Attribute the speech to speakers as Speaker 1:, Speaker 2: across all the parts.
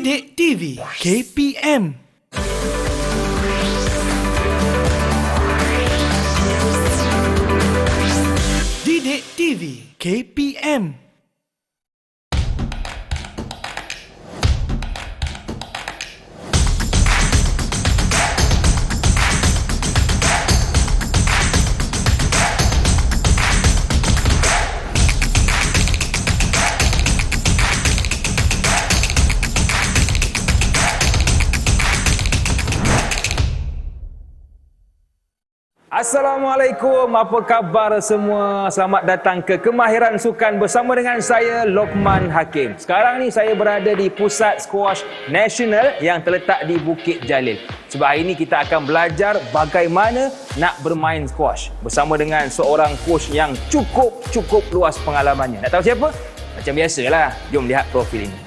Speaker 1: Didik TV KPM. Didik TV KPM.
Speaker 2: Assalamualaikum, apa khabar semua? Selamat datang ke Kemahiran Sukan bersama dengan saya, Lokman Hakim. Sekarang ni saya berada di Pusat Squash Nasional yang terletak di Bukit Jalil. Sebab hari ini kita akan belajar bagaimana nak bermain squash bersama dengan seorang coach yang cukup luas pengalamannya. Nak tahu siapa? Macam biasalah, jom lihat profil ini.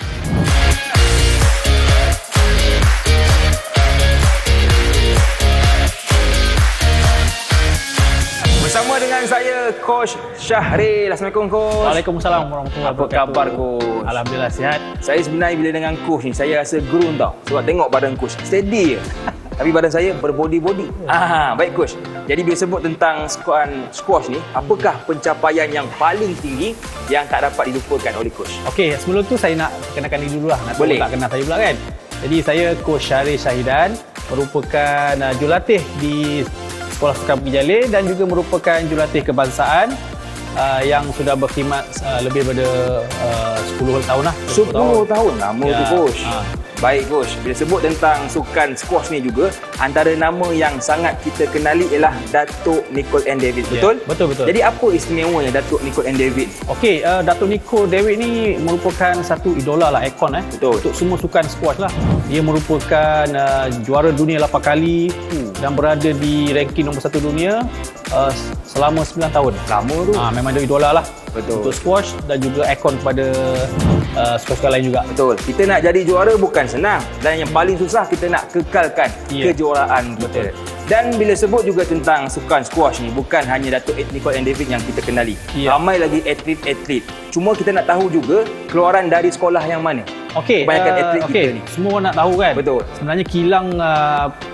Speaker 2: Bersama dengan saya, Coach Syahril. Assalamualaikum, Coach.
Speaker 3: Waalaikumsalam warahmatullahi wabarakatuh.
Speaker 2: Apa khabar, Coach?
Speaker 3: Alhamdulillah sihat.
Speaker 2: Saya sebenarnya bila dengan Coach ni, saya rasa gerun tau. Sebab tengok badan Coach, steady je. Tapi badan saya berbody-body. Baik, Coach. Jadi bila sebut tentang squash ni, apakah pencapaian yang paling tinggi yang tak dapat dilupakan oleh Coach?
Speaker 3: Okey, sebelum tu saya nak kenalkan diri dulu lah. Nak
Speaker 2: Boleh.
Speaker 3: tak kenal saya pula kan. Jadi saya Coach Syahril Syahidan, merupakan jurulatih di Sekolah Sukan Bukit Jalil dan juga merupakan jurulatih kebangsaan yang sudah berkhidmat lebih daripada 10 tahun lah.
Speaker 2: 10 tahun lama tu, Coach. Baik, Coach. Bila sebut tentang sukan squash ni juga, antara nama yang sangat kita kenali ialah Datuk Nicol and David. Betul?
Speaker 3: Betul.
Speaker 2: Jadi apa istimewanya Datuk Nicol and David?
Speaker 3: Okey, Datuk Nicol David ni merupakan satu idola lah, ikon
Speaker 2: Betul.
Speaker 3: untuk semua sukan squash lah. Dia merupakan juara dunia 8 kali dan berada di ranking nombor 1 dunia selama 9 tahun.
Speaker 2: Lama tu.
Speaker 3: Memang dia idola lah.
Speaker 2: Betul.
Speaker 3: Untuk squash dan juga ikon kepada squash-squash lain juga.
Speaker 2: Betul. Kita nak jadi juara bukan senang. Dan yang paling susah, kita nak kekalkan kejuaraan kita.
Speaker 3: Betul.
Speaker 2: Dan bila sebut juga tentang sukan squash ni, bukan hanya Datuk Nicol and David yang kita kenali. Ramai lagi atlet-atlet. Cuma kita nak tahu juga keluaran dari sekolah yang mana.
Speaker 3: Okey,
Speaker 2: Kebanyakan atlet kita ni.
Speaker 3: semua orang nak tahu kan.
Speaker 2: Betul.
Speaker 3: Sebenarnya kilang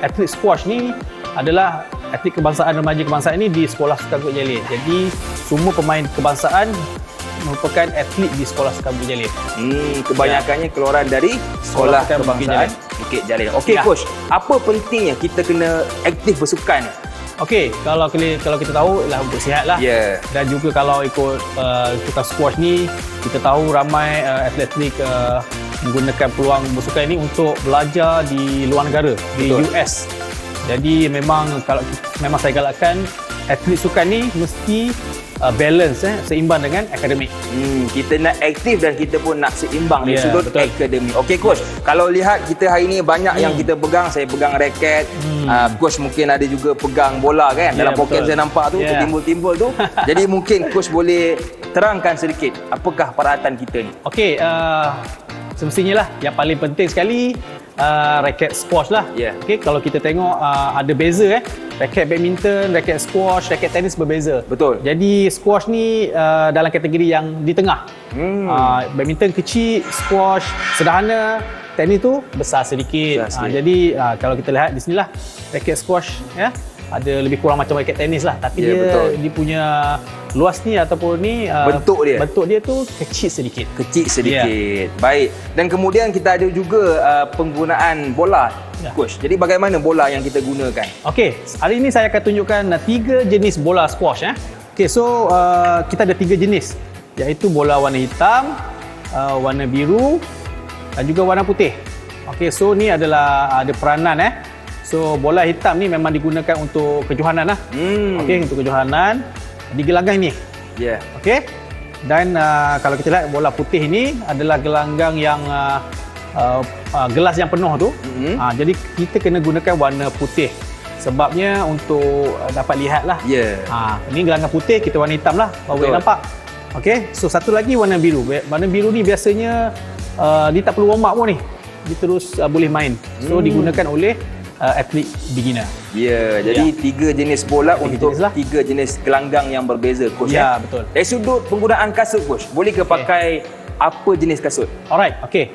Speaker 3: atlet squash ni adalah atlet kebangsaan, remaja kebangsaan ini di Sekolah Sukan Bukit Jalil. Jadi semua pemain kebangsaan merupakan atlet di Sekolah Sukan Bukit Jalil.
Speaker 2: Kebanyakannya keluaran dari Sekolah
Speaker 3: Sukan Bukit
Speaker 2: Kebangsaan Bukit Jalil. Okey, Coach. Apa pentingnya kita kena aktif bersukan?
Speaker 3: Okey, kalau kita tahu ialah untuk sihat lah. Dan juga kalau ikut sukan squash ni, kita tahu ramai atlet-atlet menggunakan peluang bersukan ini untuk belajar di luar negara, di US. Jadi memang saya galakkan atlet sukan ni mesti balance, seimbang dengan akademik.
Speaker 2: Kita nak aktif dan kita pun nak seimbang dari sudut
Speaker 3: betul.
Speaker 2: akademik. Okey, Coach. Kalau lihat kita hari ni banyak yang kita pegang. Saya pegang raket. Coach mungkin ada juga pegang bola kan. Dalam poket saya nampak tu, timbul-timbul tu. Jadi mungkin Coach boleh terangkan sedikit apakah peralatan kita ni.
Speaker 3: Okey, semestinya lah yang paling penting sekali raket squash lah. Okey, kalau kita tengok ada beza raket badminton, raket squash, raket tenis berbeza.
Speaker 2: Betul.
Speaker 3: Jadi squash ni dalam kategori yang di tengah. Badminton kecil, squash sederhana, tenis tu besar sedikit. Jadi kalau kita lihat di sinilah raket squash ada lebih kurang macam raket tenis lah, tapi dia punya luas ni ataupun ni bentuk dia tu kecil sedikit.
Speaker 2: Baik. Dan kemudian kita ada juga penggunaan bola, Coach. Jadi bagaimana bola yang kita gunakan?
Speaker 3: Okey, hari ini saya akan tunjukkan 3 jenis bola squash. Okey, so kita ada 3 jenis, iaitu bola warna hitam, warna biru dan juga warna putih. Okey, so ni adalah ada peranan So bola hitam ni memang digunakan untuk kejohanan lah. Okey, untuk kejohanan di gelanggang ni. Okey. Dan kalau kita lihat bola putih ini adalah gelanggang yang gelas yang penuh tu. Jadi kita kena gunakan warna putih. Sebabnya untuk dapat lihat lah. Ini gelanggang putih, kita warna hitam lah, baru boleh nampak. Okey. So satu lagi warna biru. Warna biru ni biasanya dia tak perlu warm up pun ni. Dia terus boleh main. So digunakan oleh atlet beginner.
Speaker 2: Jadi 3 jenis bola untuk 3 jenis gelanggang yang berbeza, Coach.
Speaker 3: Betul.
Speaker 2: Dari sudut penggunaan kasut, Coach, boleh ke pakai apa jenis kasut?
Speaker 3: Alright, okay.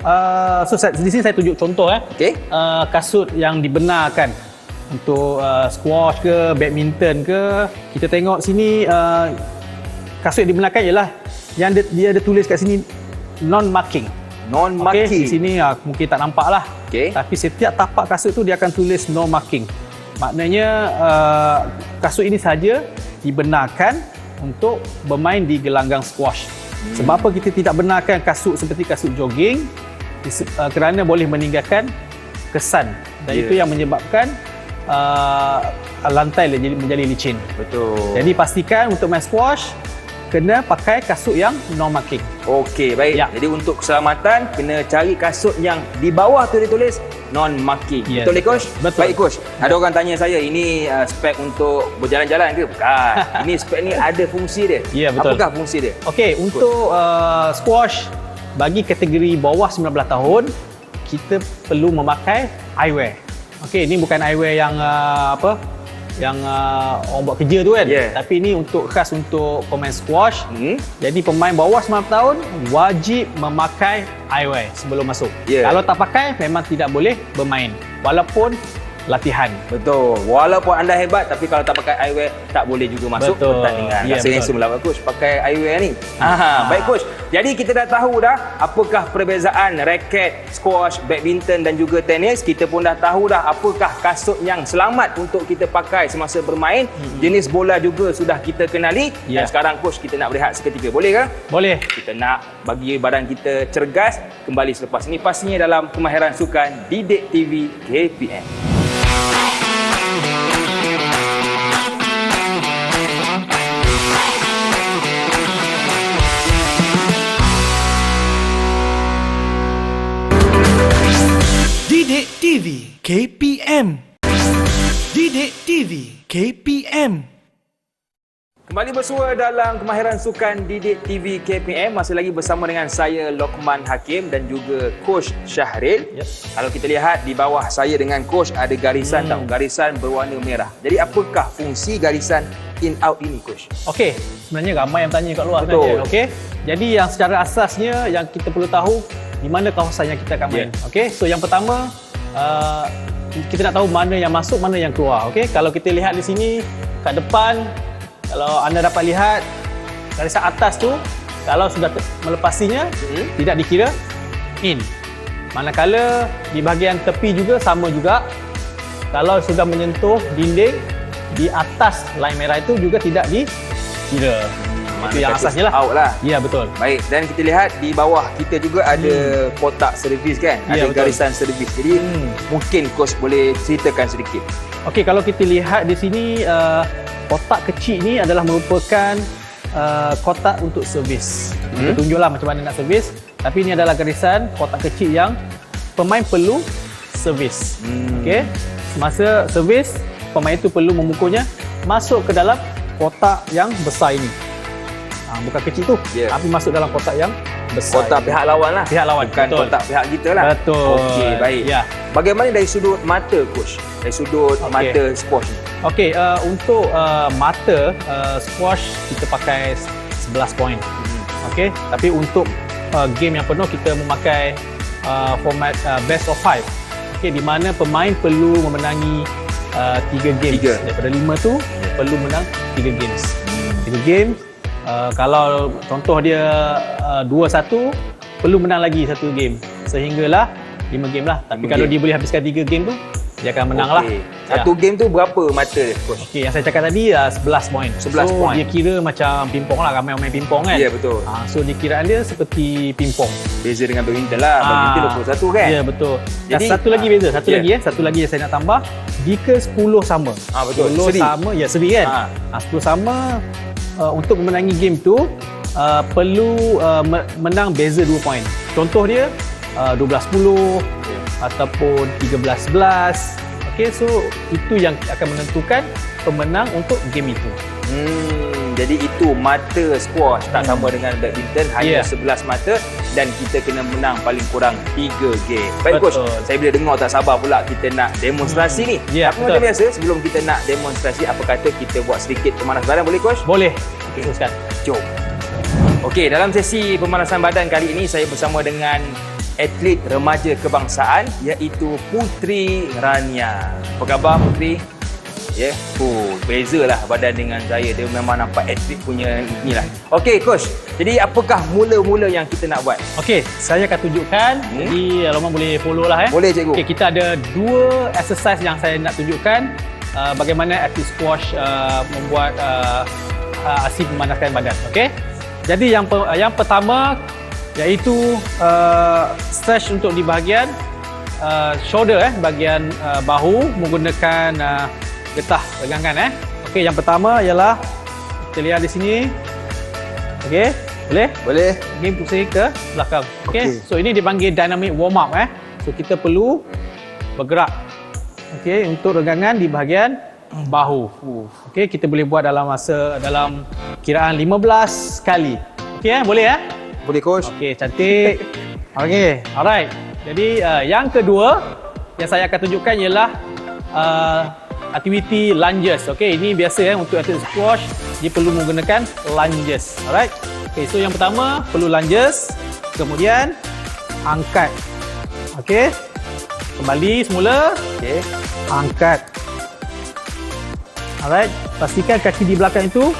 Speaker 3: Di sini saya tunjuk contoh
Speaker 2: Okey.
Speaker 3: kasut yang dibenarkan untuk squash ke, badminton ke. Kita tengok sini kasut yang dibenarkan ialah yang dia ada tulis kat sini non-marking.
Speaker 2: Non-marking.
Speaker 3: Okay, di sini mungkin tak nampak lah.
Speaker 2: Okey.
Speaker 3: Tapi setiap tapak kasut tu dia akan tulis no marking. Maknanya kasut ini saja dibenarkan untuk bermain di gelanggang squash. Sebab apa kita tidak benarkan kasut seperti kasut jogging? Kerana boleh meninggalkan kesan dan itu yang menyebabkan lantai menjadi licin.
Speaker 2: Betul.
Speaker 3: Jadi pastikan untuk main squash kena pakai kasut yang no marking.
Speaker 2: Okey, baik.
Speaker 3: Ya.
Speaker 2: Jadi untuk keselamatan kena cari kasut yang di bawah tu ditulis non-marking.
Speaker 3: Yes,
Speaker 2: Betul ni coach?
Speaker 3: betul.
Speaker 2: Baik coach. Ada orang tanya saya, ini spek untuk berjalan-jalan ke? Bukan. Ini spek ni ada fungsi dia.
Speaker 3: Ya, betul.
Speaker 2: Apakah fungsi dia?
Speaker 3: Okey, untuk squash bagi kategori bawah 19 tahun, kita perlu memakai eyewear. Okey, ini bukan eyewear yang yang orang buat kerja tu kan.
Speaker 2: Yeah.
Speaker 3: Tapi ini khas untuk pemain squash. Jadi pemain bawah 9 tahun wajib memakai eyewear sebelum masuk.
Speaker 2: Yeah.
Speaker 3: Kalau tak pakai memang tidak boleh bermain walaupun latihan.
Speaker 2: Betul. Walaupun anda hebat tapi kalau tak pakai eyewear tak boleh juga masuk
Speaker 3: Betul.
Speaker 2: pertandingan.
Speaker 3: Ya,
Speaker 2: Rasa
Speaker 3: betul.
Speaker 2: handsome lah coach pakai eyewear ni. Baik coach. Jadi kita dah tahu dah apakah perbezaan raket, squash, badminton dan juga tenis. Kita pun dah tahu dah apakah kasut yang selamat untuk kita pakai semasa bermain. Jenis bola juga sudah kita kenali.
Speaker 3: Ya.
Speaker 2: Dan sekarang coach kita nak berehat seketika. Boleh ke?
Speaker 3: Boleh.
Speaker 2: Kita nak bagi badan kita cergas kembali selepas ini pastinya dalam Kemahiran Sukan Didik TV KPM.
Speaker 1: Didik TV KPM. Didik TV KPM.
Speaker 2: Kembali bersua dalam Kemahiran Sukan Didik TV KPM. Masih lagi bersama dengan saya Lokman Hakim dan juga Coach Syahril.
Speaker 3: Yep.
Speaker 2: Kalau kita lihat di bawah saya dengan Coach ada garisan garisan berwarna merah. Jadi apakah fungsi garisan in out ini Coach?
Speaker 3: Okey, sebenarnya ramai yang tanya kat luar
Speaker 2: Betul.
Speaker 3: sebenarnya. Okey. Jadi yang secara asasnya yang kita perlu tahu di mana kawasan yang kita akan main. Okey. So yang pertama kita nak tahu mana yang masuk, mana yang keluar. Okey. Kalau kita lihat di sini kat depan, kalau anda dapat lihat garisan atas tu, kalau sudah melepasinya tidak dikira in. Manakala di bahagian tepi juga sama juga. Kalau sudah menyentuh dinding di atas line merah itu juga tidak dikira. Itu yang asasnya lah.
Speaker 2: Out lah.
Speaker 3: Ya, betul.
Speaker 2: Baik, dan kita lihat di bawah kita juga ada kotak servis kan?
Speaker 3: Ya,
Speaker 2: Ada
Speaker 3: betul.
Speaker 2: garisan servis. Jadi mungkin Coach boleh ceritakan sedikit.
Speaker 3: Okey, kalau kita lihat di sini kotak kecil ni adalah merupakan kotak untuk servis. Kita tunjuklah macam mana nak servis. Tapi ini adalah garisan kotak kecil yang pemain perlu servis. Okey. Semasa servis, pemain itu perlu memukulnya masuk ke dalam kotak yang besar ini. Bukan kecil tu, tapi masuk dalam kotak yang besar.
Speaker 2: Kotak pihak lawan lah.
Speaker 3: Pihak lawan,
Speaker 2: Bukan
Speaker 3: betul.
Speaker 2: kotak pihak kita lah.
Speaker 3: Betul.
Speaker 2: Okey, baik.
Speaker 3: Ya.
Speaker 2: Bagaimana dari sudut mata Coach? Dari sudut mata squash ni?
Speaker 3: Okey, untuk mata squash kita pakai 11 poin. Okey, tapi untuk game yang penuh kita memakai format best of 5. Okey, di mana pemain perlu memenangi 3 games. Daripada 5 tu perlu menang 3 games. 3 games. Kalau contoh dia 2-1 perlu menang lagi 1 game sehinggalah 5 game lah. Tapi kalau dia boleh habiskan 3 game tu dia akan menang lah.
Speaker 2: Satu game tu berapa mata dia Coach?
Speaker 3: Okey, yang saya cakap tadi 11 poin.
Speaker 2: 11
Speaker 3: so,
Speaker 2: poin.
Speaker 3: dia kira macam pingpong lah, ramai main pingpong kan?
Speaker 2: Ya, betul.
Speaker 3: So, dikiraan dia seperti pingpong.
Speaker 2: Beza dengan badminton lah. Badminton 21 kan?
Speaker 3: Ya, betul.
Speaker 2: Jadi,
Speaker 3: Dan satu lagi beza, satu lagi yang saya nak tambah, jika 10 sama.
Speaker 2: Betul.
Speaker 3: 10
Speaker 2: Seri.
Speaker 3: sama, ya seri kan? 10 sama, untuk memenangi game tu, perlu menang beza 2 poin. Contoh dia, 12-10 ataupun 13-11. Okey, so itu yang akan menentukan pemenang untuk game itu.
Speaker 2: Jadi itu mata squash tak sama dengan badminton, hanya
Speaker 3: Ya.
Speaker 2: 11 mata dan kita kena menang paling kurang 3 game. Baik
Speaker 3: Betul.
Speaker 2: Coach, saya bila dengar tak sabar pula kita nak demonstrasi ni.
Speaker 3: Ya,
Speaker 2: Tapi macam
Speaker 3: betul.
Speaker 2: biasa sebelum kita nak demonstrasi, apa kata kita buat sedikit pemanas badan, boleh Coach?
Speaker 3: Boleh. Teruskan.
Speaker 2: Jom. Okey, dalam sesi pemanasan badan kali ini saya bersama dengan atlet remaja kebangsaan iaitu Putri Rania. Apa khabar Putri? Ya, bezalah badan dengan saya. Dia memang nampak atlet punya inilah. Okey coach, jadi apakah mula-mula yang kita nak buat?
Speaker 3: Okey, saya akan tunjukkan. Jadi Loman boleh follow lah.
Speaker 2: Boleh cikgu.
Speaker 3: Okey, kita ada 2 exercise yang saya nak tunjukkan. Bagaimana atlet squash membuat aksi memanaskan badan. Okey. Jadi yang pertama iaitu stretch untuk di bahagian shoulder, bahagian bahu menggunakan getah regangan. Okey, yang pertama ialah kita lihat di sini. Okey, boleh?
Speaker 2: Boleh.
Speaker 3: Ini pusing ke belakang. Okey.
Speaker 2: Okey.
Speaker 3: So ini dipanggil dynamic warm up. So kita perlu bergerak. Okey, untuk regangan di bahagian bahu. Okey, kita boleh buat dalam kiraan 15 kali. Okey, boleh
Speaker 2: Boleh coach.
Speaker 3: Okey, cantik. Okey, alright. Jadi yang kedua yang saya akan tunjukkan ialah aktiviti lunges. Okey, ini biasa untuk atlet squash dia perlu menggunakan lunges. Alright. Okey, so yang pertama perlu lunges, kemudian angkat. Okey. Kembali semula.
Speaker 2: Okey.
Speaker 3: Angkat. Alright, pastikan kaki di belakang itu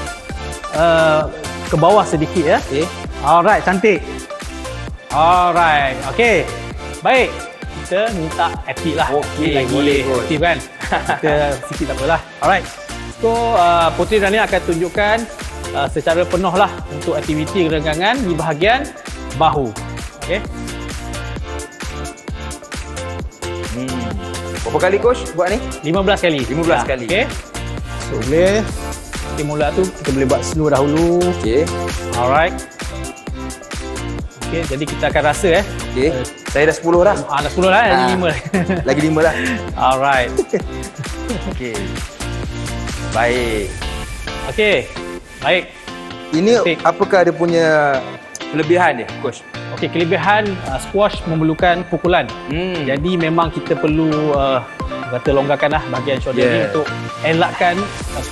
Speaker 3: ke bawah sedikit
Speaker 2: Okey.
Speaker 3: Alright, cantik. Alright, okey. Baik, kita minta aktif lah.
Speaker 2: Okey,
Speaker 3: Ni lagi
Speaker 2: boleh kot.
Speaker 3: aktif kan. Kita sikit tak apalah. Alright. So, Putri Rania akan tunjukkan secara penuh lah untuk aktiviti regangan di bahagian bahu. Okey.
Speaker 2: Berapa kali coach buat ni?
Speaker 3: 15 kali.
Speaker 2: 15 kali.
Speaker 3: Okey. So, boleh. Okay, mula tu kita boleh buat slow dahulu.
Speaker 2: Okey.
Speaker 3: Alright. Okey, jadi kita akan rasa
Speaker 2: Okey. Saya dah 10 dah.
Speaker 3: Dah 10 lah, lagi 5.
Speaker 2: Lagi 5 dah.
Speaker 3: Alright.
Speaker 2: Okey. Baik.
Speaker 3: Okey. Baik.
Speaker 2: Ini
Speaker 3: Cantik.
Speaker 2: apakah dia punya kelebihan dia coach?
Speaker 3: Okey, kelebihan squash memerlukan pukulan. Jadi memang kita perlu kata longgarkanlah bahagian shoulder ni untuk elakkan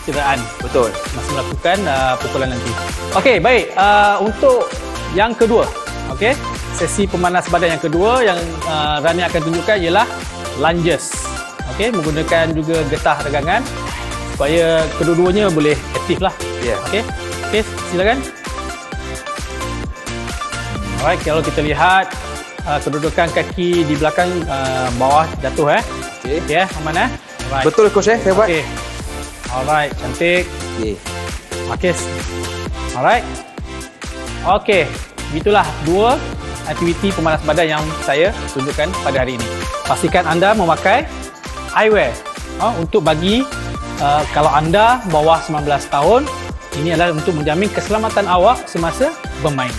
Speaker 3: cederaan
Speaker 2: Betul.
Speaker 3: masa melakukan pukulan nanti. Okey, baik. Untuk yang kedua, okey, sesi pemanas badan yang kedua yang Rania akan tunjukkan ialah lunges. Okey, menggunakan juga getah regangan supaya kedua-duanya boleh aktif lah.
Speaker 2: Ya.
Speaker 3: Okey, okey, silakan. Alright, kalau kita lihat kedudukan kaki di belakang bawah jatuh
Speaker 2: Okey.
Speaker 3: Okey, aman Alright.
Speaker 2: Betul coach saya buat.
Speaker 3: Okey. Alright, cantik.
Speaker 2: Okey.
Speaker 3: Okey. Alright. Okey, itulah 2 aktiviti pemanas badan yang saya tunjukkan pada hari ini. Pastikan anda memakai eyewear untuk bagi kalau anda bawah 19 tahun, ini adalah untuk menjamin keselamatan awak semasa bermain.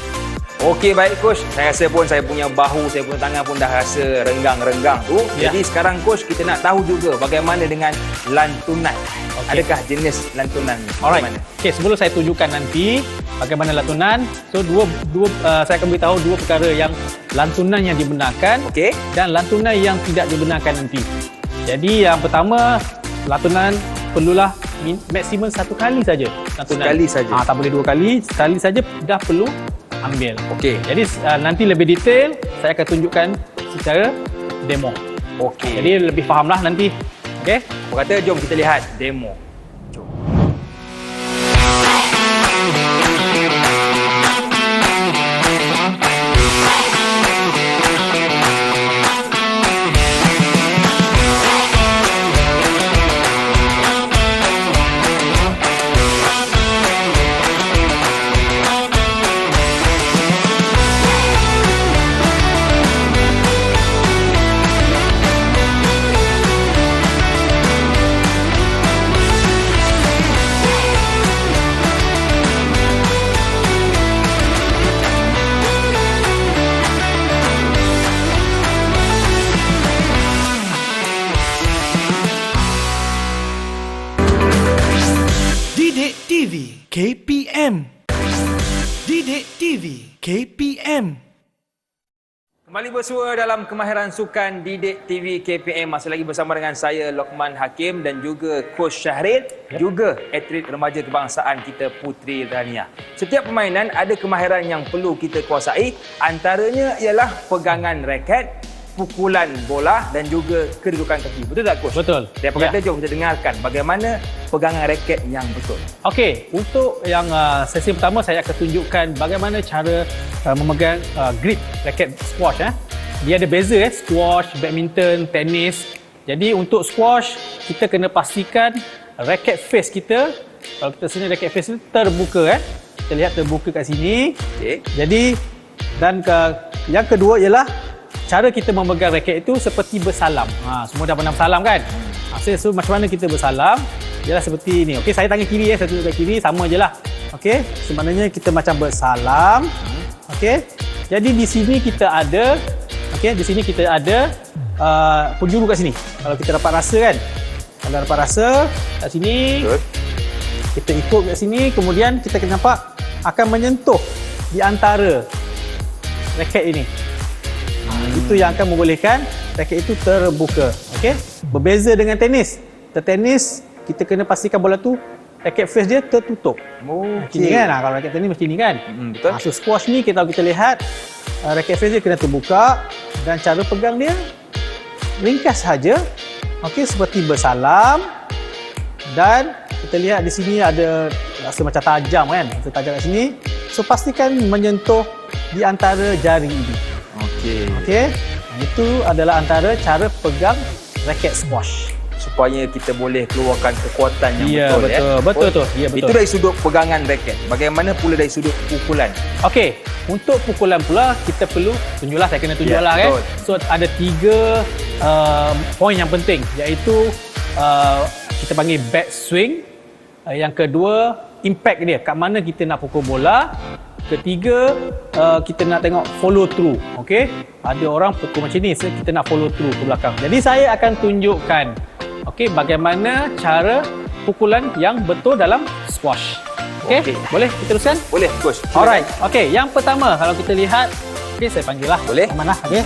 Speaker 2: Okey, baik coach. Saya rasa pun saya punya bahu, saya punya tangan pun dah rasa renggang-renggang tu.
Speaker 3: Ya.
Speaker 2: Jadi sekarang coach kita nak tahu juga bagaimana dengan lantunan.
Speaker 3: Okey.
Speaker 2: Adakah jenis lantunan
Speaker 3: Alright.
Speaker 2: bagaimana?
Speaker 3: Okey, sebelum saya tunjukkan nanti bagaimana lantunan, so saya akan beritahu 2 perkara yang lantunan yang dibenarkan
Speaker 2: Okey.
Speaker 3: dan lantunan yang tidak dibenarkan nanti. Jadi yang pertama, lantunan perlulah maksimum 1 kali saja lantunan.
Speaker 2: Sekali saja.
Speaker 3: Tak boleh 2 kali, sekali saja dah perlu ambil.
Speaker 2: Okey.
Speaker 3: Jadi nanti lebih detail saya akan tunjukkan secara demo.
Speaker 2: Okey.
Speaker 3: Jadi lebih fahamlah nanti. Okey?
Speaker 2: Apa kata jom kita lihat demo. Jom.
Speaker 1: Didik TV KPM. Didik TV KPM.
Speaker 2: Kembali bersua dalam Kemahiran Sukan Didik TV KPM. Masih lagi bersama dengan saya Lokman Hakim dan juga Coach Syahril, juga atlet remaja kebangsaan kita Puteri Rania. Setiap permainan ada kemahiran yang perlu kita kuasai, antaranya ialah pegangan raket, pukulan bola dan juga kedudukan kaki. Betul tak Coach?
Speaker 3: Betul.
Speaker 2: Dan apa kata, jom kita dengarkan bagaimana pegangan raket yang betul.
Speaker 3: Okey, untuk yang sesi pertama saya akan tunjukkan bagaimana cara memegang grip raket squash. Dia ada beza squash, badminton, tenis. Jadi untuk squash kita kena pastikan raket face kita, kalau kita sini raket face itu terbuka. Kita lihat terbuka kat sini.
Speaker 2: Okey.
Speaker 3: Jadi dan yang kedua ialah cara kita memegang raket itu seperti bersalam. Semua dah pernah bersalam kan? So macam mana kita bersalam? Ialah seperti ini. Okey, saya tangan kiri saya tunjuk kat kiri, sama je lah. Okey, sebenarnya kita macam bersalam. Okey. Jadi di sini kita ada penjuru kat sini. Kalau kita dapat rasa kan. Kalau dapat rasa kat sini, kita ikut kat sini, kemudian kita akan nampak akan menyentuh di antara raket ini. Itu yang akan membolehkan raket itu terbuka. Okey. Berbeza dengan tenis. Tenis kita kena pastikan bola tu raket face dia tertutup. Macam ni kan? Kalau raket tenis mesti ni kan?
Speaker 2: Betul.
Speaker 3: So squash ni kita lihat raket face dia kena terbuka dan cara pegang dia ringkas saja. Okey, seperti bersalam. Dan kita lihat di sini ada rasa macam tajam kan? Rasa tajam kat sini. So pastikan menyentuh di antara jari ini. Okey. Itu adalah antara cara pegang raket squash.
Speaker 2: Supaya kita boleh keluarkan kekuatan yang betul.
Speaker 3: Betul tu. Ya, betul.
Speaker 2: Itu dari sudut pegangan raket. Bagaimana pula dari sudut pukulan?
Speaker 3: Okey, untuk pukulan pula kita perlu tunjuklah, saya kena tunjuklah kan. So ada 3 poin yang penting, iaitu kita panggil back swing, yang kedua impact dia, kat mana kita nak pukul bola. Ketiga, kita nak tengok follow through. Okey, ada orang pukul macam ni, so kita nak follow through ke belakang. Jadi saya akan tunjukkan bagaimana cara pukulan yang betul dalam squash. Okey, boleh kita teruskan?
Speaker 2: Boleh, Coach.
Speaker 3: Alright. Okey, yang pertama kalau kita lihat, saya panggil lah.
Speaker 2: Boleh.
Speaker 3: Amanah, okey.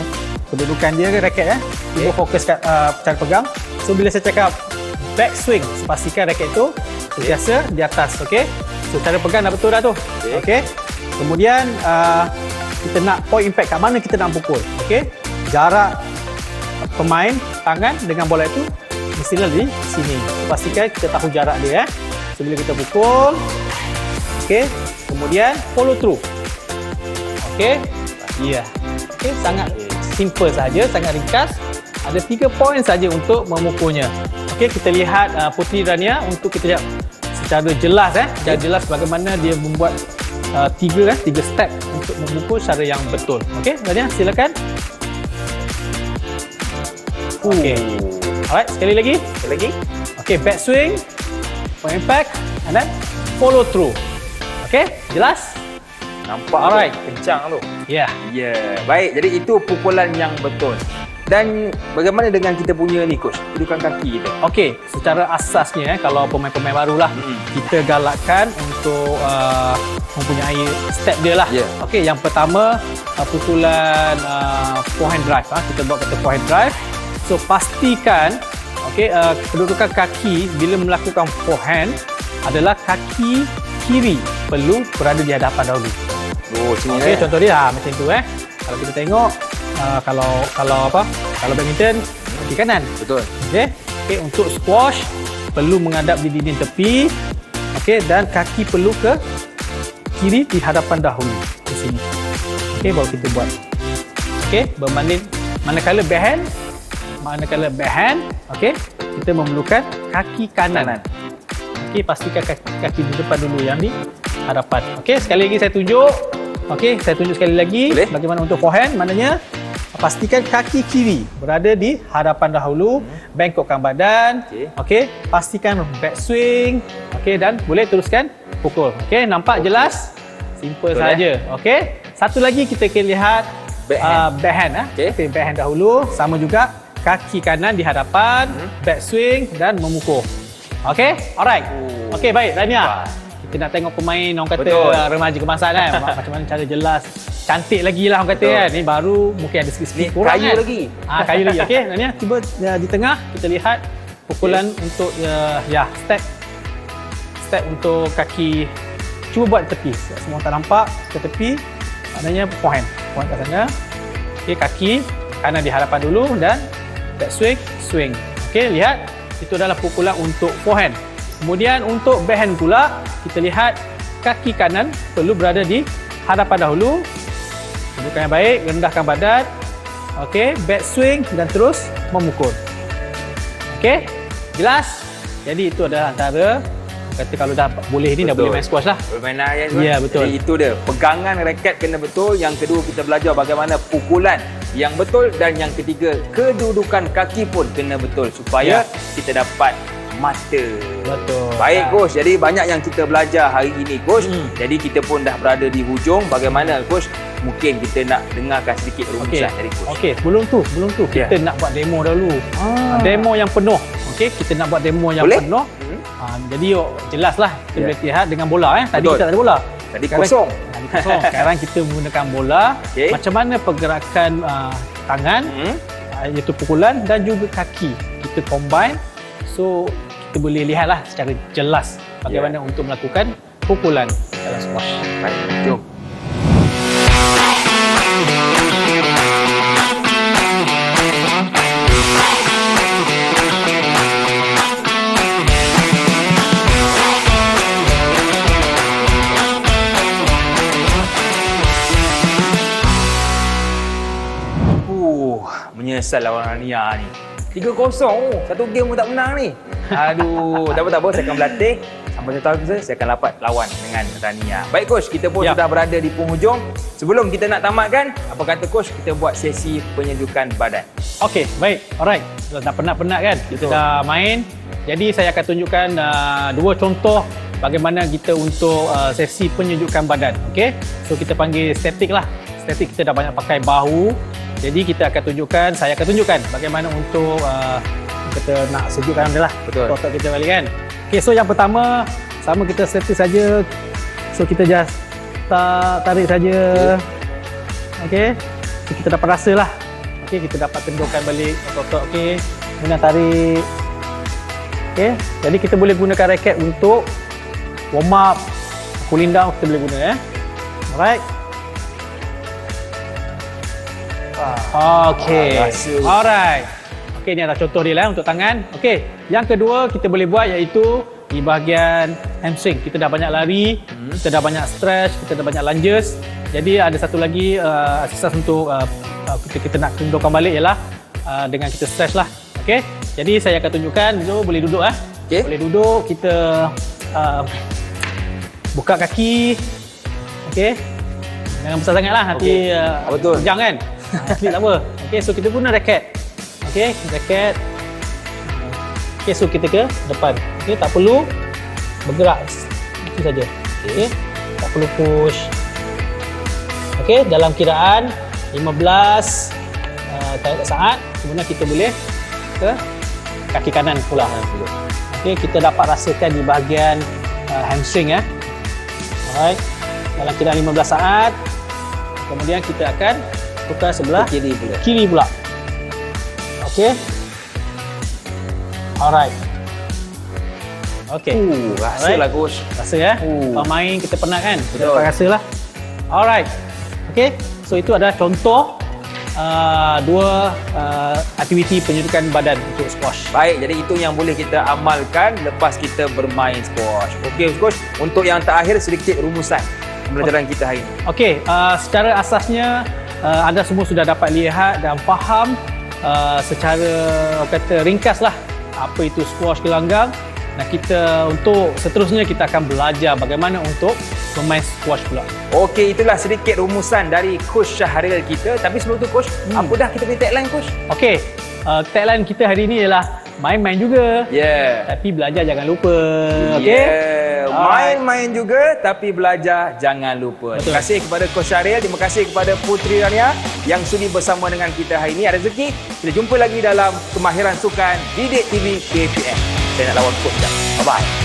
Speaker 3: Kedudukan dia raket Cuba fokus kat cara pegang. So bila saya cakap back swing, pastikan raket itu sentiasa di atas, okey. So cara pegang dah betul dah tu. Okey. Kemudian kita nak point impact, kat mana kita nak pukul. Okey. Jarak pemain tangan dengan bola itu mestilah di sini. Pastikan kita tahu jarak dia. So bila kita pukul, okey. Kemudian follow through. Okey. Ya. Okey, sangat simple saja, sangat ringkas. Ada 3 poin saja untuk memukulnya. Okey, kita lihat Puteri Rania untuk kita lihat secara jelas secara jelas bagaimana dia membuat 3 step untuk memukul secara yang betul. Okey, Rania silakan. Okey. Alright, sekali lagi. Okey, back swing, point impact and then follow through. Okey, jelas?
Speaker 2: Nampak
Speaker 3: Alright.
Speaker 2: kencang tu.
Speaker 3: Ya.
Speaker 2: Baik, jadi itu pukulan yang betul. Dan bagaimana dengan kita punya ni Coach, kedudukan kaki kita?
Speaker 3: Okey, secara asasnya kalau pemain-pemain barulah kita galakkan untuk mempunyai step dia lah. Okey, yang pertama pukulan forehand drive. Kita buat kata forehand drive. So pastikan kedudukan kaki bila melakukan forehand adalah kaki kiri perlu berada di hadapan dahulu. Okey, contoh dia macam tu Kalau kita tengok kalau badminton kaki kanan.
Speaker 2: Betul.
Speaker 3: Okey, untuk squash perlu menghadap di dinding tepi. Okey, dan kaki perlu ke kiri di hadapan dahulu di sini. Okey, baru kita buat. Okey, berbanding manakala backhand, okey, kita memerlukan kaki kanan. Okey, pastikan kaki di depan dulu yang di hadapan. Okey, sekali lagi saya tunjuk. Okey, saya tunjuk sekali lagi.
Speaker 2: Boleh?
Speaker 3: Bagaimana untuk forehand, maknanya pastikan kaki kiri berada di hadapan dahulu, bengkokkan badan. Okey, pastikan back swing. Okey, dan boleh teruskan pukul. Okey, nampak jelas? Simple saja. Okey, satu lagi kita akan lihat backhand. Okey, backhand dahulu, sama juga kaki kanan di hadapan, back swing dan memukul. Okey, alright. Okey, baik, Rania. Kita nak tengok pemain orang kata remaja kebangsaan macam mana cara jelas cantik lagi lah orang kata
Speaker 2: Betul.
Speaker 3: kan. Ni baru mungkin ada
Speaker 2: Ni
Speaker 3: sikit-sikit kurang
Speaker 2: kayu
Speaker 3: kan.
Speaker 2: lagi.
Speaker 3: Kayu lagi. Okey, ni cuba di tengah kita lihat pukulan untuk step untuk kaki. Cuba buat tepi. Semua tak nampak ke tepi. Maknanya forehand kat sana. Okey, kaki kanan di hadapan dulu dan back swing. Okey, lihat itu adalah pukulan untuk forehand. Kemudian untuk backhand pula, kita lihat kaki kanan perlu berada di hadapan dahulu. Tunjukkan yang baik, rendahkan badan. Okey, back swing dan terus memukul. Okey, jelas? Jadi itu adalah antara, kata kalau dah boleh ni dah boleh main squash lah.
Speaker 2: Permainan yang
Speaker 3: Ya, betul.
Speaker 2: Jadi itu dia. Pegangan raket kena betul. Yang kedua kita belajar bagaimana pukulan yang betul, dan yang ketiga kedudukan kaki pun kena betul supaya kita dapat mata.
Speaker 3: Betul.
Speaker 2: Baik coach. Jadi banyak yang kita belajar hari ini coach. Jadi kita pun dah berada di hujung. Bagaimana coach? Mungkin kita nak dengarkan sedikit rumusan dari coach.
Speaker 3: Okey, sebelum tu kita nak buat demo dahulu. Demo yang penuh. Okey, kita nak buat demo yang
Speaker 2: Boleh?
Speaker 3: penuh. Jadi jelas lah kita boleh lihat dengan bola Tadi
Speaker 2: Betul.
Speaker 3: kita tak ada bola.
Speaker 2: Tadi kosong.
Speaker 3: Sekarang kita menggunakan bola.
Speaker 2: Okey.
Speaker 3: Macam mana pergerakan tangan, iaitu pukulan dan juga kaki. Kita combine. So kita boleh lihatlah secara jelas bagaimana untuk melakukan pukulan dalam squash.
Speaker 2: Baik, jom. Menyesal lawan Rania ni. 3-0. Satu game pun tak menang ni. Aduh, tak apa. Saya akan berlatih. Sampai satu tahun saya akan dapat lawan dengan Rania. Baik coach, kita pun sudah berada di penghujung. Sebelum kita nak tamatkan, apa kata coach, kita buat sesi penyejukan badan.
Speaker 3: Okey, baik. Alright. Dah penat-penat kan? Kita dah main. Jadi saya akan tunjukkan dua contoh bagaimana kita untuk sesi penyejukan badan. Okey? So kita panggil statik lah. Statik kita dah banyak pakai bahu. Jadi saya akan tunjukkan bagaimana untuk kita nak sejukkan dia lah.
Speaker 2: Betul.
Speaker 3: Otot kita balik kan. Okey, so yang pertama sama kita statik saja. So kita just tarik saja. Okey. So, kita dapat rasa lah. Okey, kita dapat kendurkan balik otot. Okey. Kemudian tarik. Okey. Jadi kita boleh gunakan raket untuk warm up, cooling down kita boleh guna Alright. Okey. Alright. Okey, ni adalah contoh dia lah untuk tangan. Okey. Yang kedua kita boleh buat iaitu di bahagian hamstring. Kita dah banyak lari, kita dah banyak stretch, kita dah banyak lunges. Jadi ada satu lagi exercise untuk kita nak kendurkan balik ialah dengan kita stretch lah. Okey. Jadi saya akan tunjukkan. Boleh duduk
Speaker 2: Okey.
Speaker 3: Boleh duduk. Kita buka kaki. Okey. Jangan besar sangatlah nanti
Speaker 2: Betul.
Speaker 3: pejang kan. Slip tak apa. Okey, so kita guna raket. Okey, raket. Okey, so kita ke depan. Okey, tak perlu bergerak. Itu saja. Okey. Tak perlu push. Okey, dalam kiraan 15 saat, kemudian kita boleh ke kaki kanan pula. Okey, kita dapat rasakan di bahagian hamstring Alright. Dalam kiraan 15 saat. Kemudian kita akan tukar sebelah kiri pula. Okey. Alright. Okey.
Speaker 2: Rasalah coach.
Speaker 3: Rasa pemain kita penat kan? Kita
Speaker 2: Betul.
Speaker 3: dapat rasalah. Alright. Okey. So itu adalah contoh dua aktiviti penyejukan badan untuk squash.
Speaker 2: Baik, jadi itu yang boleh kita amalkan lepas kita bermain squash. Okey coach, untuk yang terakhir sedikit rumusan pembelajaran kita hari ini.
Speaker 3: Okey, secara asasnya anda semua sudah dapat lihat dan faham secara ringkas lah apa itu squash gelanggang. Nah, kita untuk seterusnya kita akan belajar bagaimana untuk bermain squash pula.
Speaker 2: Okey, itulah sedikit rumusan dari Coach Syahril kita. Tapi sebelum tu coach, apa dah kita punya tagline coach?
Speaker 3: Okey, tagline kita hari ini ialah main-main juga. Tapi belajar jangan lupa. Okey.
Speaker 2: Main-main juga tapi belajar jangan lupa.
Speaker 3: Betul.
Speaker 2: Terima kasih kepada Coach Syahril, terima kasih kepada Putri Rania yang sudi bersama dengan kita hari ini. Ada rezeki, kita jumpa lagi dalam Kemahiran Sukan Didik TV KPM. Saya nak lawan coach dah. Bye-bye.